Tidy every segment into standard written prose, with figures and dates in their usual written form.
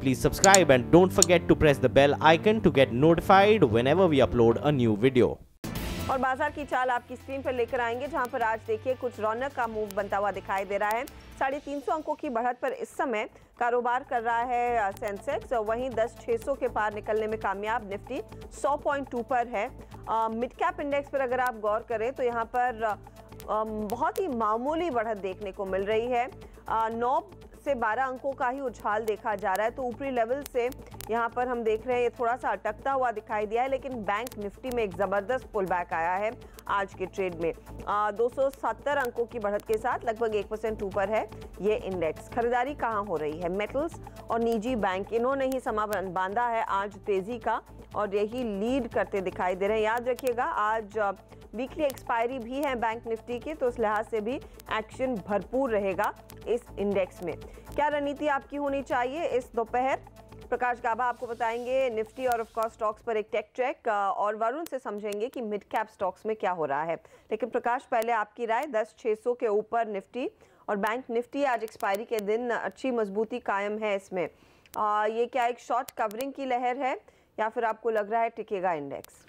please subscribe and don't forget to press the bell icon to get notified whenever we upload a new video. और बाजार की चाल आपकी screen पर लेकर आएंगे, जहां पर आज देखिए कुछ रौनक का मूव बनता हुआ दिखाई दे रहा है। 350 अंकों की बढ़त पर इस समय कारोबार कर रहा है सेंसेक्स, वहीं 10,600 के पार निकलने में कामयाब। निफ्टी 100.2 पर है। मिड कैप इंडेक्स पर अगर आप गौर करें तो यहां पर बहुत ही मामूली बढ़त देखने को मिल रही है। 9 से 12 अंकों का ही उछाल देखा जा रहा है, तो ऊपरी लेवल से यहाँ पर हम देख रहे हैं ये थोड़ा सा अटकता हुआ दिखाई दिया है, लेकिन बैंक निफ्टी में एक जबरदस्त पुल बैक आया है आज के ट्रेड में। 270 अंकों की बढ़त के साथ लगभग 1% ऊपर है ये इंडेक्स। खरीदारी कहाँ हो रही है? मेटल्स और निजी बैंक, इन्होंने ही समा बांधा है आज तेजी का और यही लीड करते दिखाई दे रहे हैं। याद रखिएगा आज वीकली एक्सपायरी भी है बैंक निफ्टी की, तो उस लिहाज से भी एक्शन भरपूर रहेगा इस इंडेक्स में। क्या रणनीति आपकी होनी चाहिए इस दोपहर? प्रकाश गाबा आपको बताएंगे निफ्टी और ऑफ कोर्स स्टॉक्स पर एक टेक चेक, और वरुण से समझेंगे कि मिड कैप स्टॉक्स में क्या हो रहा है। लेकिन प्रकाश, पहले आपकी राय, 10,600 के ऊपर निफ्टी और बैंक निफ्टी आज एक्सपायरी के दिन अच्छी मजबूती कायम है इसमें। ये क्या एक शॉर्ट कवरिंग की लहर है या फिर आपको लग रहा है टिकेगा इंडेक्स?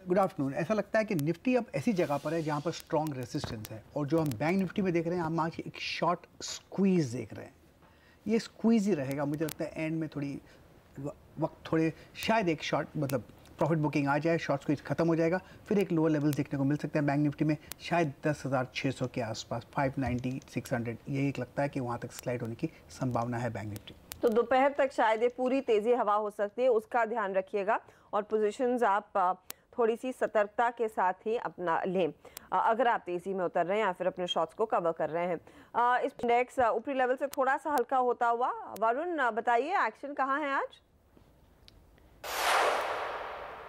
Good afternoon. ऐसा लगता है कि निफ्टी अब ऐसी जगह पर है जहां पर स्ट्रॉन्ग रेजिस्टेंस है, और जो हम बैंक निफ्टी में देख रहे हैं, हम आज एक शॉर्ट स्क्वीज देख रहे हैं। ये स्क्वीज ही रहेगा, मुझे लगता है एंड में थोड़े शायद एक शॉर्ट मतलब प्रॉफिट बुकिंग आ जाए, शॉर्ट स्क्वीज खत्म हो जाएगा, फिर एक लोअर लेवल देखने को मिल सकता है बैंक निफ्टी में, शायद 10,600 के आसपास, 590, 600, ये एक लगता है कि वहाँ तक स्लाइड होने की संभावना है बैंक निफ्टी। तो दोपहर तक शायद ये पूरी तेजी हवा हो सकती है, उसका ध्यान रखिएगा और पोजीशंस आप थोड़ी सी सतर्कता के साथ ही अपना लें अगर आप तेजी में उतर रहे हैं या फिर अपने शॉट्स को कवर कर रहे हैं। इस इंडेक्स ऊपरी लेवल से थोड़ा सा हल्का होता हुआ। वरुण बताइए, एक्शन कहाँ है आज?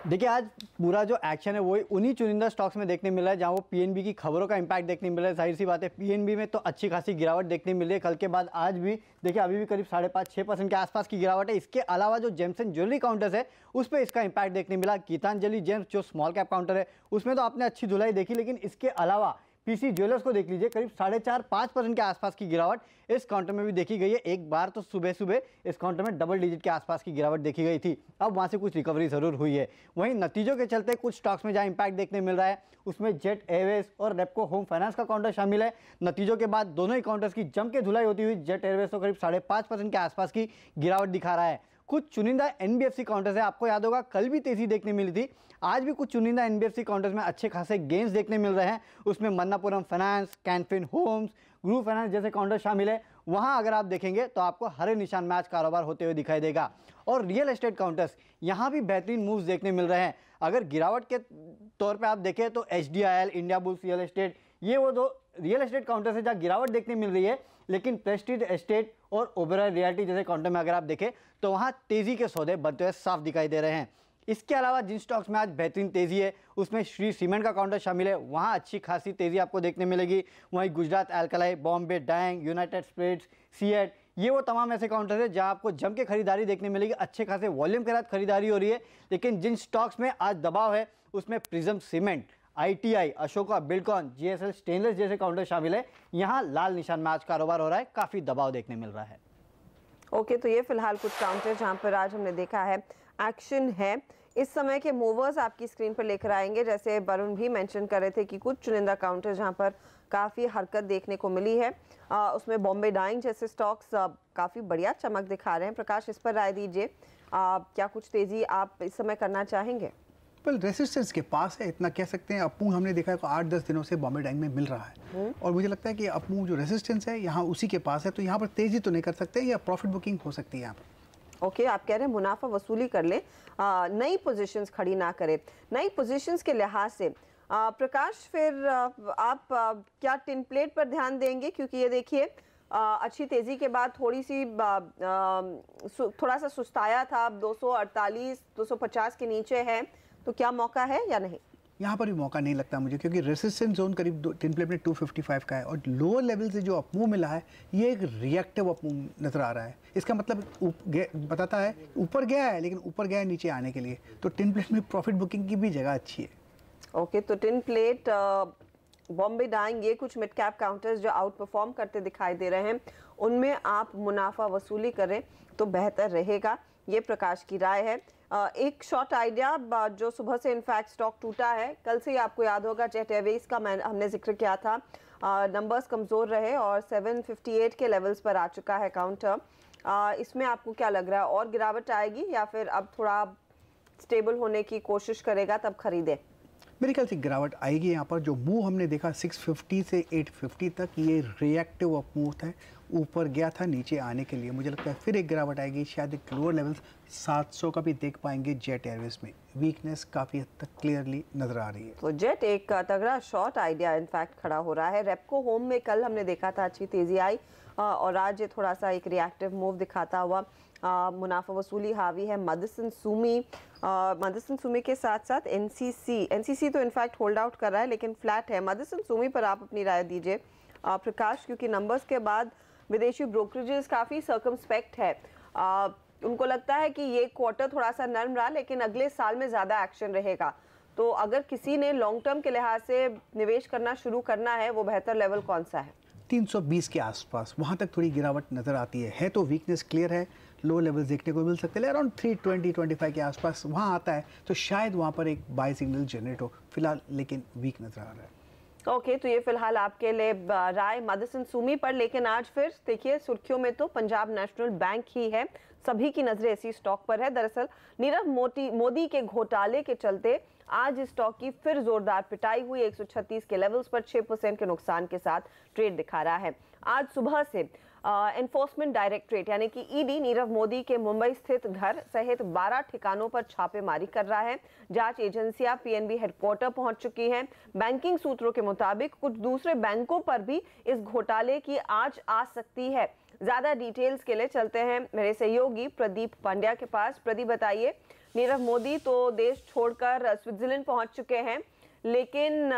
देखिए, आज पूरा जो एक्शन है वो उन्हीं चुनिंदा स्टॉक्स में देखने मिल रहा है जहां वो पीएनबी की खबरों का इंपैक्ट देखने मिल रहा है। जाहिर सी बात है, पीएनबी में तो अच्छी खासी गिरावट देखने मिल रही है। कल के बाद आज भी देखिए अभी भी करीब 5.5-6% के आसपास की गिरावट है। इसके अलावा जो जेम्स एंड ज्वेलरी काउंटर्स है उस पर इसका इंपैक्ट देखने मिला। गीतांजलि जेम्स जो स्मॉल कैप काउंटर है उसमें तो आपने अच्छी धुलाई देखी, लेकिन इसके अलावा पीसी ज्वेलर्स को देख लीजिए, करीब 4.5-5% के आसपास की गिरावट इस काउंटर में भी देखी गई है। एक बार तो सुबह सुबह इस काउंटर में डबल डिजिट के आसपास की गिरावट देखी गई थी, अब वहां से कुछ रिकवरी जरूर हुई है। वहीं नतीजों के चलते कुछ स्टॉक्स में जहां इंपैक्ट देखने मिल रहा है उसमें जेट एयरवेज और रेपको होम फाइनेंस का काउंटर शामिल है। नतीजों के बाद दोनों ही काउंटर्स की जम के धुलाई होती हुई जेट एयरवेज तो करीब 5.5% के आसपास की गिरावट दिखा रहा है। कुछ चुनिंदा एनबीएफसी काउंटर्स है, आपको याद होगा कल भी तेजी देखने मिली थी, आज भी कुछ चुनिंदा एनबीएफसी काउंटर्स में अच्छे खासे गेंस देखने मिल रहे हैं। उसमें Manappuram finance, Canfin homes, group finance जैसे काउंटर शामिल है। वहां अगर आप देखेंगे तो आपको हरे निशान में आज कारोबार होते हुए दिखाई देगा। और रियल एस्टेट काउंटर्स, यहाँ भी बेहतरीन मूव्स देखने मिल रहे हैं। अगर गिरावट के तौर पर आप देखें तो HDIL, India bulls real estate, ये वो दो रियल एस्टेट काउंटर्स है जहाँ गिरावट देखने मिल रही है। लेकिन प्रेस्टीज एस्टेट और ओबेरॉय रियल्टी जैसे काउंटर में अगर आप देखें तो वहाँ तेजी के सौदे बनते हुए साफ दिखाई दे रहे हैं। इसके अलावा जिन स्टॉक्स में आज बेहतरीन तेजी है उसमें श्री सीमेंट का काउंटर शामिल है, वहाँ अच्छी खासी तेजी आपको देखने मिलेगी। वहीं Gujarat alkali, Bombay dyeing, United Spirits, CEAT, ये वो तमाम ऐसे काउंटर है जहां आपको जम के खरीदारी देखने मिलेगी। अच्छे खासे वॉल्यूम के साथ खरीदारी हो रही है। लेकिन जिन स्टॉक्स में आज दबाव है उसमें prism cement, ITI, Ashoka Buildcon, GSL stainless जैसे काउंटर शामिल है। यहाँ लाल निशान में आज कारोबार हो रहा है, काफी दबाव देखने मिल रहा है। ओके, तो ये फिलहाल कुछ काउंटर जहां पर आज हमने देखा है एक्शन है। इस समय के मूवर्स आपकी स्क्रीन पर लेकर आएंगे, जैसे वरुण भी मेंशन कर रहे थे कि कुछ चुनिंदा काउंटर जहां पर काफ़ी हरकत देखने को मिली है। उसमें बॉम्बे डाइंग जैसे स्टॉक्स काफ़ी बढ़िया चमक दिखा रहे हैं। प्रकाश, इस पर राय दीजिए, क्या कुछ तेज़ी आप इस समय करना चाहेंगे? वेल, रेसिस्टेंस के पास है, इतना कह सकते हैं। अपू हमने देखा है 8-10 दिनों से बॉम्बे डाइंग में मिल रहा है, और मुझे लगता है कि अपू जो रेसिस्टेंस है यहाँ उसी के पास है, तो यहाँ पर तेज़ी तो नहीं कर सकते या प्रॉफिट बुकिंग हो सकती है यहाँ पर। ओके, आप कह रहे हैं मुनाफा वसूली कर लें, नई पोजीशंस खड़ी ना करें। नई पोजीशंस के लिहाज से प्रकाश, फिर आप क्या टिन प्लेट पर ध्यान देंगे? क्योंकि ये देखिए अच्छी तेजी के बाद थोड़ा सा सुस्ताया था, 248, 250 के नीचे है, तो क्या मौका है या नहीं? यहाँ पर भी मौका नहीं लगता मुझे, क्योंकि रेसिस्टेंस जोन करीब टिन प्लेट में 255 का है, और लोअर लेवल से जो अपमूव मिला है ये एक रिएक्टिव अपमूव नजर आ रहा है। इसका मतलब बताता है ऊपर गया है, लेकिन ऊपर गया है नीचे आने के लिए, तो टिन प्लेट में प्रॉफिट बुकिंग की भी जगह अच्छी है। ओके, तो टिन प्लेट बॉम्बे डाइंग, ये कुछ मिड कैप काउंटर्स जो आउट परफॉर्म करते दिखाई दे रहे हैं, उनमें आप मुनाफा वसूली करें तो बेहतर रहेगा, ये प्रकाश की राय है। एक शॉर्ट आइडिया, जो सुबह से इनफैक्ट स्टॉक टूटा है, कल से ही आपको याद होगा जेट एयरवेज का हमने जिक्र किया था, नंबर्स कमज़ोर रहे और 758 के लेवल्स पर आ चुका है काउंटर। इसमें आपको क्या लग रहा है, और गिरावट आएगी या फिर अब थोड़ा स्टेबल होने की कोशिश करेगा तब खरीदे? मेरे ख्याल से गिरावट आएगी। यहाँ पर जो मूव हमने देखा 650 से 850 तक, ये रिएक्टिव अप मूव था, ऊपर गया था नीचे आने के लिए। मुझे लगता है फिर एक गिरावट आएगी, शायद एक लोअर लेवल्स 700 का भी देख पाएंगे जेट एयरवेज में। वीकनेस काफ़ी हद तक क्लियरली नजर आ रही है। तो जेट एक तगड़ा शॉर्ट आइडिया इनफैक्ट खड़ा हो रहा है। रेपको होम में कल हमने देखा था अच्छी तेजी आई और आज ये थोड़ा सा एक रिएक्टिव मूव दिखाता हुआ मुनाफा वसूली हावी है। मदरसन सुमी के साथ साथ एनसीसी तो इनफैक्ट होल्ड आउट कर रहा है लेकिन फ्लैट है। मदरसन सुमी पर आप अपनी राय दीजिए प्रकाश, क्योंकि नंबर्स के बाद विदेशी ब्रोकरेजेस काफ़ी सर्कमस्पेक्ट है। उनको लगता है कि ये क्वार्टर थोड़ा सा नर्म रहा लेकिन अगले साल में ज़्यादा एक्शन रहेगा। तो अगर किसी ने लॉन्ग टर्म के लिहाज से निवेश करना शुरू करना है, वो बेहतर लेवल कौन सा है? 320 के आसपास, वहाँ तक थोड़ी गिरावट नज़र आती है तो वीकनेस क्लियर है। लो लेवल्स देखने को मिल सकते हैं अराउंड 320-25 के आसपास वहाँ आता है, तो शायद वहाँ पर एक बाय सिग्नल जनरेट हो फिलहाल, लेकिन वीक नज़र आ रहा है। ओके, तो ये फिलहाल आपके लिए राय मदरसन सुमी पर। लेकिन आज फिर देखिए सुर्खियों में तो पंजाब नेशनल बैंक ही है, सभी की नजरें इसी स्टॉक पर है। दरअसल नीरव मोदी के घोटाले के चलते आज इस स्टॉक की फिर जोरदार पिटाई हुई। 136 के लेवल्स पर 6% के नुकसान के साथ ट्रेड दिखा रहा है। आज सुबह से एनफोर्समेंट डायरेक्टरेट यानी कि ईडी नीरव मोदी के मुंबई स्थित घर सहित 12 ठिकानों पर छापेमारी कर रहा है। जांच एजेंसियां पीएनबी हेडक्वार्टर पहुंच चुकी हैं। बैंकिंग सूत्रों के मुताबिक कुछ दूसरे बैंकों पर भी इस घोटाले की आंच आ सकती है। ज्यादा डिटेल्स के लिए चलते हैं मेरे सहयोगी प्रदीप पांड्या के पास। प्रदीप, बताइए, नीरव मोदी तो देश छोड़कर स्विट्जरलैंड पहुंच चुके हैं, लेकिन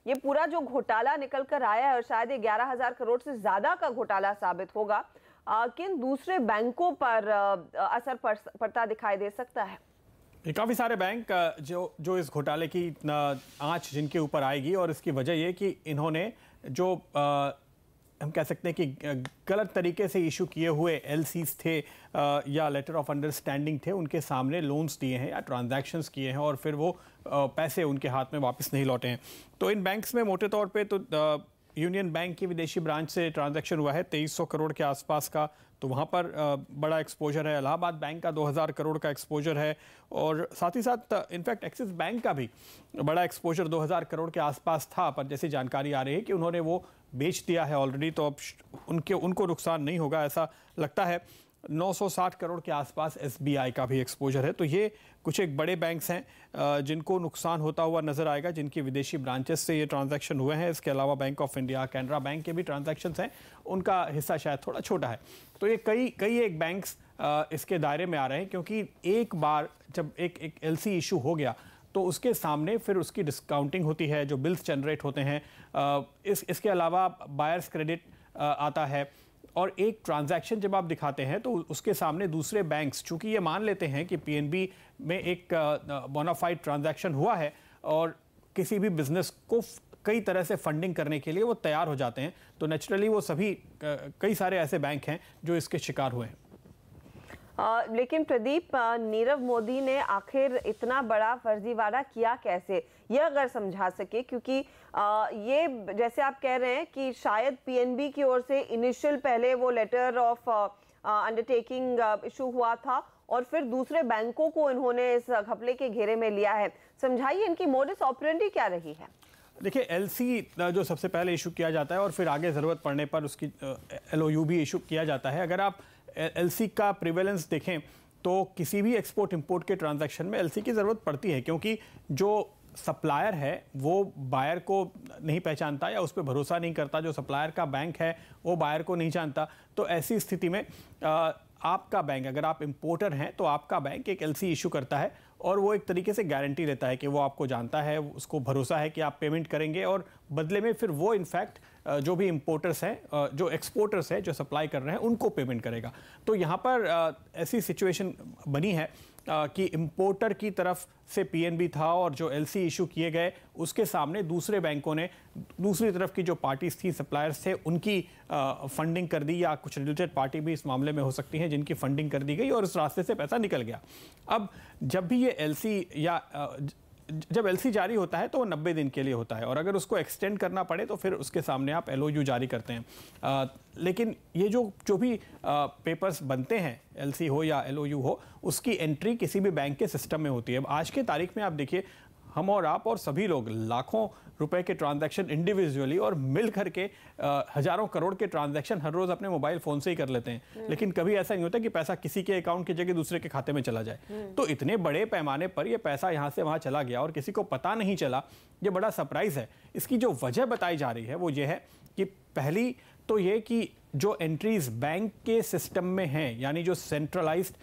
ये पूरा जो घोटाला निकल कर आया है और शायद ये 11,000 करोड़ से ज्यादा का घोटाला साबित होगा, किन दूसरे बैंकों पर असर पड़ता दिखाई दे सकता है? काफ़ी सारे बैंक जो इस घोटाले की आंच जिनके ऊपर आएगी, और इसकी वजह ये कि इन्होंने जो हम कह सकते हैं कि गलत तरीके से इशू किए हुए एलसीज थे या लेटर ऑफ अंडरस्टैंडिंग थे, उनके सामने लोन्स दिए हैं या ट्रांजैक्शंस किए हैं और फिर वो पैसे उनके हाथ में वापस नहीं लौटे हैं। तो इन बैंक्स में मोटे तौर पे तो यूनियन बैंक की विदेशी ब्रांच से ट्रांजैक्शन हुआ है 2300 करोड़ के आसपास का, तो वहाँ पर बड़ा एक्सपोजर है। इलाहाबाद बैंक का 2000 करोड़ का एक्सपोजर है और साथ ही साथ इनफैक्ट एक्सिस बैंक का भी बड़ा एक्सपोजर 2000 करोड़ के आसपास था, पर जैसी जानकारी आ रही है कि उन्होंने वो बेच दिया है ऑलरेडी, तो अब उनको नुकसान नहीं होगा ऐसा लगता है। 960 करोड़ के आसपास एसबीआई का भी एक्सपोजर है। तो ये कुछ एक बड़े बैंक्स हैं जिनको नुकसान होता हुआ नजर आएगा, जिनकी विदेशी ब्रांचेस से ये ट्रांजैक्शन हुए हैं। इसके अलावा bank of India, Canara bank के भी ट्रांजैक्शंस हैं, उनका हिस्सा शायद थोड़ा छोटा है। तो ये कई एक बैंक्स इसके दायरे में आ रहे हैं, क्योंकि एक बार जब एक एलसी इशू हो गया तो उसके सामने फिर उसकी डिस्काउंटिंग होती है, जो बिल्स जनरेट होते हैं। इसके अलावा बायर्स क्रेडिट आता है, और एक ट्रांजैक्शन जब आप दिखाते हैं तो उसके सामने दूसरे बैंक्स, चूंकि ये मान लेते हैं कि पीएनबी में एक बोनाफाइड ट्रांजैक्शन हुआ है और किसी भी बिजनेस को कई तरह से फंडिंग करने के लिए वो तैयार हो जाते हैं, तो नेचुरली वो सभी कई सारे ऐसे बैंक हैं जो इसके शिकार हुए हैं। लेकिन प्रदीप, नीरव मोदी ने आखिर इतना बड़ा फर्जीवाड़ा किया कैसे, ये अगर समझा सके, क्योंकि ये जैसे आप कह रहे हैं कि शायद पीएनबी की ओर से इनिशियल पहले वो लेटर ऑफ अंडरटेकिंग इशू हुआ था और फिर दूसरे बैंकों को इन्होंने इस घपले के घेरे में लिया है। समझाइए इनकी मोडिस ऑपरेंडी क्या रही है? देखिए, एलसी जो सबसे पहले इशू किया जाता है और फिर आगे ज़रूरत पड़ने पर उसकी एलओयू भी इशू किया जाता है। अगर आप एलसी का प्रिवेलेंस देखें तो किसी भी एक्सपोर्ट इंपोर्ट के ट्रांजैक्शन में एलसी की ज़रूरत पड़ती है, क्योंकि जो सप्लायर है वो बायर को नहीं पहचानता या उस पर भरोसा नहीं करता, जो सप्लायर का बैंक है वो बायर को नहीं जानता। तो ऐसी स्थिति में आपका बैंक, अगर आप इंपोर्टर हैं तो आपका बैंक एक एलसी इशू करता है और वो एक तरीके से गारंटी देता है कि वो आपको जानता है, उसको भरोसा है कि आप पेमेंट करेंगे और बदले में फिर वो इनफैक्ट जो भी इंपोर्टर्स हैं, जो एक्सपोर्टर्स हैं, जो सप्लाई कर रहे हैं, उनको पेमेंट करेगा। तो यहाँ पर ऐसी सिचुएशन बनी है कि इंपोर्टर की तरफ से पीएनबी था और जो एलसी इशू किए गए उसके सामने दूसरे बैंकों ने दूसरी तरफ की जो पार्टीज थी, सप्लायर्स थे, उनकी फंडिंग कर दी, या कुछ रिलेटेड पार्टी भी इस मामले में हो सकती हैं जिनकी फंडिंग कर दी गई और उस रास्ते से पैसा निकल गया। अब जब भी ये एलसी या जब एलसी जारी होता है तो वो 90 दिन के लिए होता है, और अगर उसको एक्सटेंड करना पड़े तो फिर उसके सामने आप एलओयू जारी करते हैं। लेकिन ये जो भी पेपर्स बनते हैं, एलसी हो या एलओयू हो, उसकी एंट्री किसी भी बैंक के सिस्टम में होती है। अब आज के तारीख में आप देखिए, हम और आप और सभी लोग लाखों रुपए के ट्रांजैक्शन इंडिविजुअली और मिल करके हजारों करोड़ के ट्रांजैक्शन हर रोज अपने मोबाइल फोन से ही कर लेते हैं, लेकिन कभी ऐसा नहीं होता कि पैसा किसी के अकाउंट की जगह दूसरे के खाते में चला जाए। तो इतने बड़े पैमाने पर ये पैसा यहां से वहां चला गया और किसी को पता नहीं चला, ये बड़ा सरप्राइज है। इसकी जो वजह बताई जा रही है वो ये है कि पहली तो ये कि जो एंट्रीज बैंक के सिस्टम में हैं, यानी जो सेंट्रलाइज्ड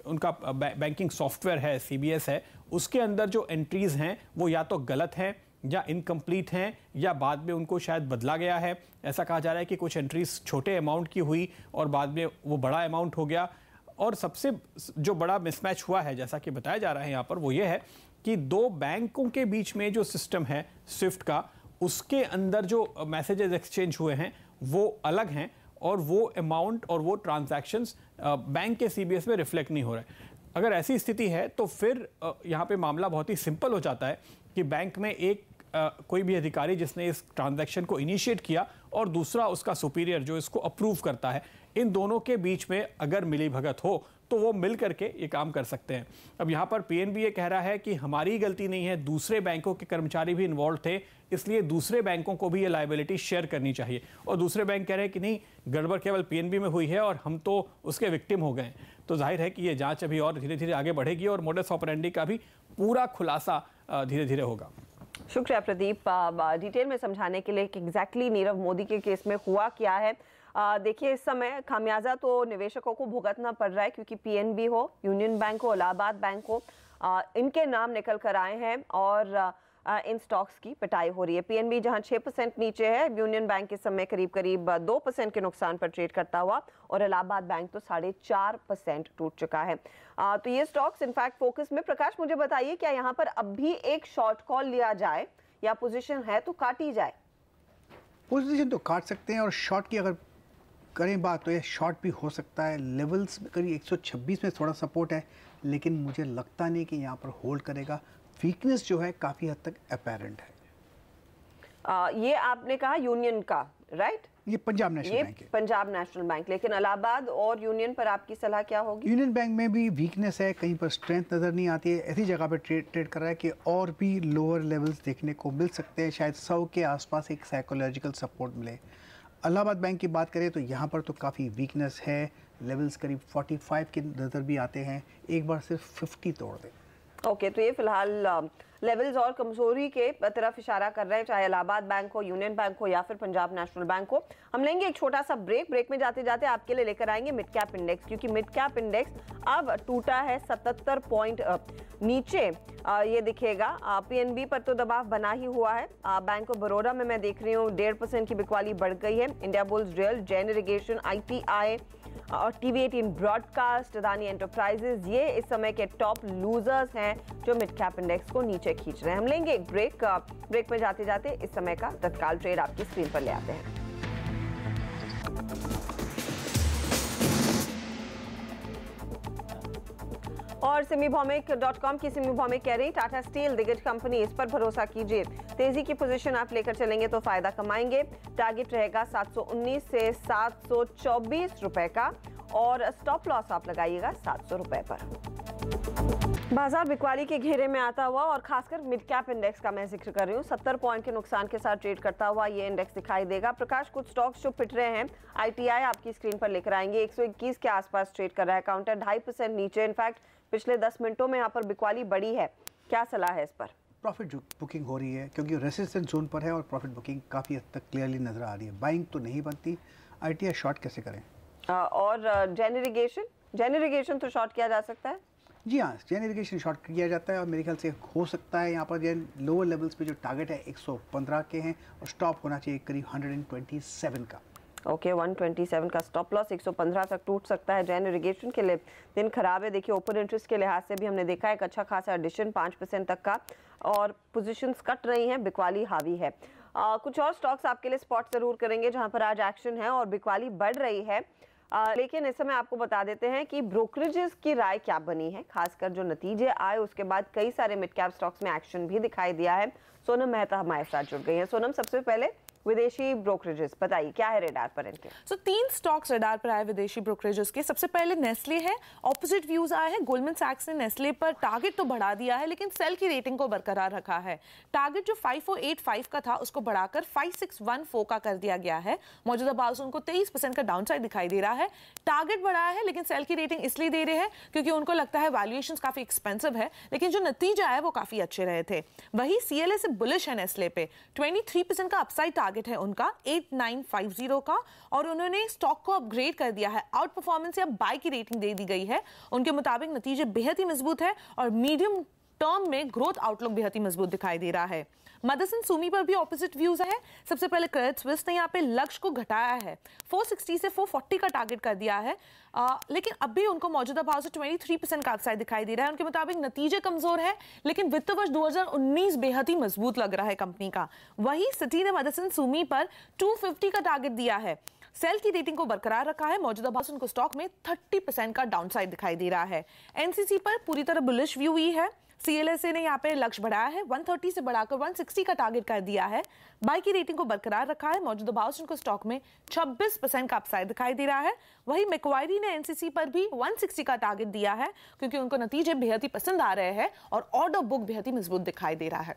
उनका बैंकिंग सॉफ्टवेयर है, सीबीएस है, उसके अंदर जो एंट्रीज हैं वो या तो गलत हैं या इनकम्प्लीट हैं या बाद में उनको शायद बदला गया है। ऐसा कहा जा रहा है कि कुछ एंट्रीज छोटे अमाउंट की हुई और बाद में वो बड़ा अमाउंट हो गया। और सबसे जो बड़ा मिसमैच हुआ है, जैसा कि बताया जा रहा है यहाँ पर, वो ये है कि दो बैंकों के बीच में जो सिस्टम है स्विफ्ट का, उसके अंदर जो मैसेजेस एक्सचेंज हुए हैं वो अलग हैं और वो अमाउंट और वो ट्रांजैक्शंस बैंक के सीबीएस में रिफ्लेक्ट नहीं हो रहे। अगर ऐसी स्थिति है तो फिर यहाँ पे मामला बहुत ही सिंपल हो जाता है कि बैंक में एक कोई भी अधिकारी जिसने इस ट्रांजैक्शन को इनिशिएट किया और दूसरा उसका सुपीरियर जो इसको अप्रूव करता है, इन दोनों के बीच में अगर मिली भगत हो तो वो मिल करके ये काम कर सकते हैं। अब यहाँ पर पीएनबी ये कह रहा है कि हमारी गलती नहीं है, दूसरे बैंकों के कर्मचारी भी इन्वॉल्व थे, इसलिए दूसरे बैंकों को भी ये लायबिलिटी शेयर करनी चाहिए। और दूसरे बैंक कह रहे हैं कि नहीं, गड़बड़ केवल पीएनबी में हुई है और हम तो उसके विक्टिम हो गए। तो जाहिर है कि ये जांच अभी और धीरे धीरे आगे बढ़ेगी और मोडस ऑपरेंडी का भी पूरा खुलासा धीरे धीरे होगा। शुक्रिया प्रदीप, डिटेल में समझाने के लिए कि एग्जैक्टली नीरव मोदी के केस में हुआ क्या है। देखिए, इस समय खामियाजा तो निवेशकों को भुगतना पड़ रहा है, क्योंकि पीएनबी हो, यूनियन बैंक हो, इलाहाबाद बैंक हो, इनके नाम निकल कर आए हैं और इन स्टॉक्स की पिटाई हो रही है। पीएनबी जहां 6% नीचे है, यूनियन बैंक इस समय करीब 2% के नुकसान पर ट्रेड करता हुआ, और इलाहाबाद बैंक तो 4.5% टूट चुका है। तो ये स्टॉक्स इनफैक्ट फोकस में। प्रकाश, मुझे बताइए, क्या यहाँ पर अब भी एक शॉर्ट कॉल लिया जाए या पोजीशन है तो काटी जाए? पोजीशन तो काट सकते हैं, और शॉर्ट की अगर करें बात तो ये शॉर्ट भी हो सकता है। लेवल्स में करीब 126 में थोड़ा सपोर्ट है, लेकिन मुझे लगता नहीं कि यहाँ पर होल्ड करेगा। वीकनेस जो है काफ़ी हद तक अपेरेंट है। ये आपने कहा यूनियन का, राइट? ये पंजाब नेशनल बैंक है। पंजाब नेशनल बैंक, लेकिन इलाहाबाद और यूनियन पर आपकी सलाह क्या होगी? यूनियन बैंक में भी वीकनेस है, कहीं पर स्ट्रेंथ नज़र नहीं आती है। ऐसी जगह पर ट्रेड कर रहा है कि और भी लोअर लेवल्स देखने को मिल सकते हैं, शायद 100 के आसपास एक साइकोलॉजिकल सपोर्ट मिले। इलाहाबाद बैंक की बात करें तो यहाँ पर तो काफ़ी वीकनेस है, लेवल्स करीब 45 के नज़र भी आते हैं, एक बार सिर्फ 50 तोड़ दें। ओके, तो ये फिलहाल लेवल्स और कमजोरी के तरफ इशारा कर रहे हैं, चाहे इलाहाबाद बैंक हो, यूनियन बैंक हो या फिर पंजाब नेशनल बैंक हो। हम लेंगे एक छोटा सा ब्रेक में जाते जाते आपके लिए लेकर आएंगे मिड कैप इंडेक्स, क्योंकि मिड कैप इंडेक्स अब टूटा है 77 पॉइंट नीचे। ये दिखेगा, पीएनबी पर तो दबाव बना ही हुआ है। बैंक ऑफ बड़ौदा में मैं देख रही हूँ 1.5% की बिकवाली बढ़ गई है। India bulls rail, Jain irrigation, ITI और TV18 ब्रॉडकास्ट, अदानी एंटरप्राइजेज, ये इस समय के टॉप लूजर्स हैं जो मिड कैप इंडेक्स को नीचे खींच रहे हैं। हम लेंगे एक ब्रेक में जाते जाते इस समय का तत्काल ट्रेड आपकी स्क्रीन पर ले आते हैं। और सिमीभौमिक.com की सिमी भौमिक कह रही, टाटा स्टील दिग्गज कंपनी, इस पर भरोसा कीजिए। तेजी की पोजीशन आप लेकर चलेंगे तो फायदा कमाएंगे। टारगेट रहेगा 719 से 724 रुपए का, और स्टॉप लॉस आप लगाइएगा 700 रुपए पर। बाजार बिकवाली के घेरे में आता हुआ, और खासकर मिड कैप इंडेक्स का मैं जिक्र कर रही हूँ, 70 पॉइंट के नुकसान के साथ ट्रेड करता हुआ ये इंडेक्स दिखाई देगा। प्रकाश, कुछ स्टॉक्स जो पिट रहे हैं, ITI आपकी स्क्रीन पर लेकर आएंगे, 121 के आसपास ट्रेड कर रहा है, काउंटर 2.5% नीचे। इनफैक्ट पिछले 10 मिनटों में यहाँ पर बिकवाली बढ़ी है, क्या सलाह है इस पर? प्रॉफिट बुकिंग हो रही है क्योंकि रेसिस्टेंस जोन पर है और प्रॉफिट बुकिंग काफ़ी हद तक क्लियरली नजर आ रही है। बाइंग तो नहीं बनती। ITI शॉर्ट कैसे करें? और जैन इरिगेशन तो शॉर्ट किया जा सकता है। जी हाँ, जैन इरिगेशन शॉर्ट किया जाता है और मेरे ख्याल से हो सकता है यहाँ पर जैन लोअर लेवल्स पे जो टारगेट है 115 के हैं और स्टॉप होना चाहिए करीब 127 का। ओके, 127 का स्टॉप लॉस 115 तक टूट सकता है जैन इरिगेशन के लिए। दिन खराब है, देखिए ओपन इंटरेस्ट के लिहाज से भी हमने देखा है एक अच्छा खासा एडिशन 5% तक का और पोजीशंस कट रही हैं, बिकवाली हावी है। कुछ और स्टॉक्स आपके लिए स्पॉट जरूर करेंगे जहां पर आज एक्शन है और बिकवाली बढ़ रही है। लेकिन इस समय आपको बता देते हैं कि ब्रोकरेजेस की राय क्या बनी है, खासकर जो नतीजे आए उसके बाद कई सारे मिड कैप स्टॉक्स में एक्शन भी दिखाई दिया है। सोनम मेहता हमारे साथ जुड़ गई हैं। सोनम, सबसे पहले विदेशी ब्रोकरेजेस बताइए क्या है रेडार पर इनके? सो 3 स्टॉक्स रेडार पर आए विदेशी ब्रोकरेजेस के। सबसे पहले नेस्ले है, ऑपोजिट व्यूज आए हैं। गोल्डमैन सैक्स ने नेस्ले पर टारगेट तो बढ़ा दिया है लेकिन सेल की रेटिंग को बरकरार रखा है। टारगेट जो 5485 का था उसको बढ़ाकर 5614 का कर दिया गया है। मौजूदा भाव से उनको 23% का डाउनसाइड दिखाई दे रहा है। टारगेट बढ़ाया है लेकिन सेल की रेटिंग इसलिए दे रहे हैं क्योंकि उनको लगता है वैल्यूएशंस काफी एक्सपेंसिव है, लेकिन जो नतीजा है वो काफी अच्छे रहे थे। वही सीएलए से बुलिश है नेस्ले पे, 23% का अपसाइड टारगेट है उनका 8950 का और उन्होंने स्टॉक को अपग्रेड कर दिया है। आउट परफॉर्मेंस या बाय की रेटिंग दे दी गई है। उनके मुताबिक नतीजे बेहद ही मजबूत है और मीडियम टर्म में ग्रोथ आउटलुक बेहद ही मजबूत दिखाई दे रहा है। मदरसन सुमी पर भी ऑपोजिट व्यूज है। सबसे पहले क्रेडिट स्विस ने यहाँ पे लक्ष्य को घटाया है, 460 से 440 का टारगेट कर दिया है, लेकिन अब भी उनको मौजूदा भाव से 23% का अपसाइड दिखाई दे रहा है। उनके मुताबिक नतीजे कमजोर है लेकिन वित्त वर्ष 2019 बेहद ही मजबूत लग रहा है कंपनी का। वही सिटी ने मदरसन सुमी पर 250 का टारगेट दिया है। सेल की रेटिंग को बरकरार रखा है। मौजूदा भाव से उनको स्टॉक में 30% का डाउनसाइड दिखाई दे रहा है। एनसीसी पर पूरी तरह बुलिश व्यू ही है। सीएलएसए ने यहाँ पे लक्ष्य बढ़ाया है, 130 से बढ़ाकर 160 का टारगेट कर दिया है। बाय की रेटिंग को बरकरार रखा है। मौजूदा भाव से उनको स्टॉक में 26% का अपसाइड दिखाई दे रहा है। वही मैक्वायरी ने एनसीसी पर भी 160 का टारगेट दिया है क्योंकि उनको नतीजे बेहद ही पसंद आ रहे हैं और ऑर्डर बुक बेहद ही मजबूत दिखाई दे रहा है।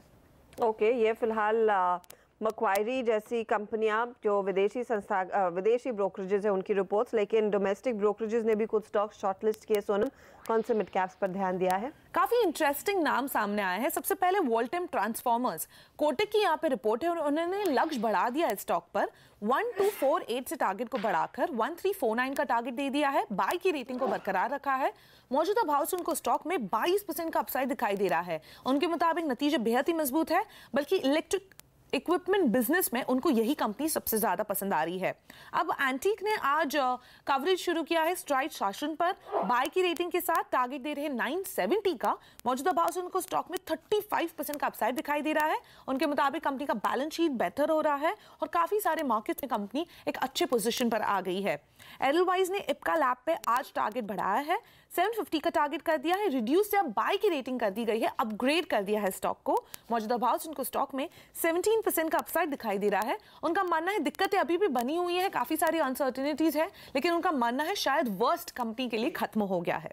ओके, ये फिलहाल मैक्वायरी जैसी कंपनियां जो विदेशी ब्रोकरेजेस है उनकी रिपोर्ट्स, लेकिन डोमेस्टिक ब्रोकरेजेस ने भी कुछ स्टॉक्स शॉर्टलिस्ट किए। सोनम, कौन से मिड कैप्स पर ध्यान दिया है? काफी इंटरेस्टिंग नाम सामने आए हैं। सबसे पहले वोल्टेम ट्रांसफॉर्मर्स, कोटक की यहाँ पे रिपोर्ट है और उन्होंने लक्ष्य बढ़ा दिया है स्टॉक पर 1248 से टारगेट को बढ़ाकर 1349 का टारगेट दे दिया है। बाय की रेटिंग को बरकरार रखा है। मौजूदा भाव से उनको स्टॉक में 22% का अपसाइड दिखाई दे रहा है। उनके मुताबिक नतीजे बेहद ही मजबूत है, बल्कि इलेक्ट्रिक इक्विपमेंट बिजनेस में उनको यही कंपनी सबसे ज्यादा पसंद आ रही है। अब एंटीक ने आज कवरेज शुरू किया है स्ट्राइड शासन पर। बाय की रेटिंग के साथ टारगेट दे रहे हैं 970 का। मौजूदा भाव से उनको स्टॉक में 35% का अपसाइड दिखाई दे रहा है। उनके मुताबिक कंपनी का बैलेंस शीट बेहतर हो रहा है और काफी सारे मार्केट में कंपनी एक अच्छे पोजीशन पर आ गई है। एडलवाइज ने इप्का लैब पे आज टारगेट बढ़ाया है, 750 का टारगेट कर दिया है। रिड्यूस या बाय की रेटिंग कर दी गई है, अपग्रेड कर दिया है स्टॉक को। मौजूदा भाव से उनको स्टॉक में 17% का अपसाइड दिखाई दे रहा है। उनका मानना है दिक्कतें अभी भी बनी हुई है, काफी सारी अनसर्टेनिटीज है, लेकिन उनका मानना है शायद वर्स्ट कंपनी के लिए खत्म हो गया है।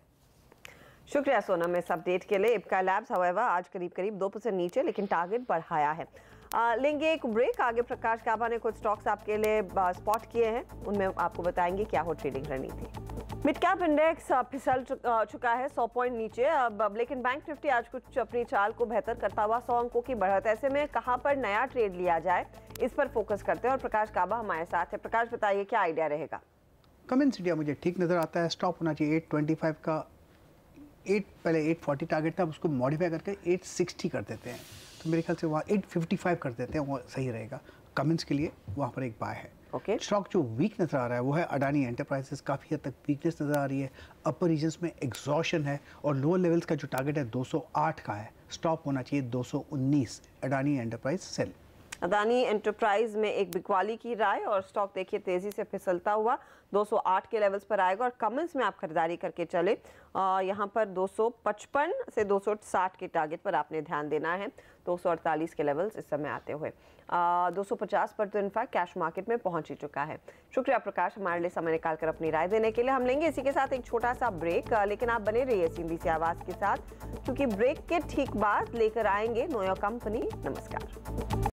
शुक्रिया सोनम इस अपडेट के लिए। इप्का लैब्स हाउएवर आज करीब 2% नीचे, लेकिन टारगेट बढ़ाया है। लेंगे एक ब्रेक। आगे प्रकाश काबा ने कुछ स्टॉक्स आपके लिए स्पॉट किए हैं, उनमें आपको बताएंगे क्या हो ट्रेडिंग रणनीति। मिड कैप इंडेक्स फिसल चुका है 100 पॉइंट नीचे अब, लेकिन बैंक निफ्टी आज कुछ अपनी चाल को बेहतर करता हुआ 100 अंकों की बढ़त। ऐसे में कहां पर नया ट्रेड लिया जाए, इस पर फोकस करते हैं और प्रकाश काबा हमारे साथ है। प्रकाश, बताइए क्या आइडिया रहेगा? कमेंस इंडिया मुझे ठीक नजर आता है। स्टॉप होना चाहिए 825 का। पहले 840 टारगेट था, उसको मॉडिफाई करके 860 कर देते हैं, तो मेरे ख्याल से वहाँ 855 कर देते हैं, वो सही रहेगा। कमेंट्स के लिए वहाँ पर एक बाय है। ओके, स्टॉक जो वीक नजर आ रहा है वो है अडानी एंटरप्राइजेस। काफ़ी हद तक वीकनेस नजर आ रही है। अपर रीजन्स में एग्जॉशन है और लोअर लेवल्स का जो टारगेट है 208 का है। स्टॉप होना चाहिए 219। Adani enterprise sell. Adani enterprise में एक बिकवाली की राय और स्टॉक देखिए तेजी से फिसलता हुआ 208 के लेवल्स पर आएगा। और कमेंट्स में आप खरीदारी करके चले, यहाँ पर 255 से 260 के टारगेट पर आपने ध्यान देना है। 248 के लेवल्स इस समय आते हुए 250 पर तो इनफैक्ट कैश मार्केट में पहुंच ही चुका है। शुक्रिया प्रकाश हमारे लिए समय निकालकर अपनी राय देने के लिए। हम लेंगे इसी के साथ एक छोटा सा ब्रेक, लेकिन आप बने रहिए सिंधी सी आवाज के साथ, क्योंकि ब्रेक के ठीक बाद लेकर आएंगे नो योर कंपनी। नमस्कार।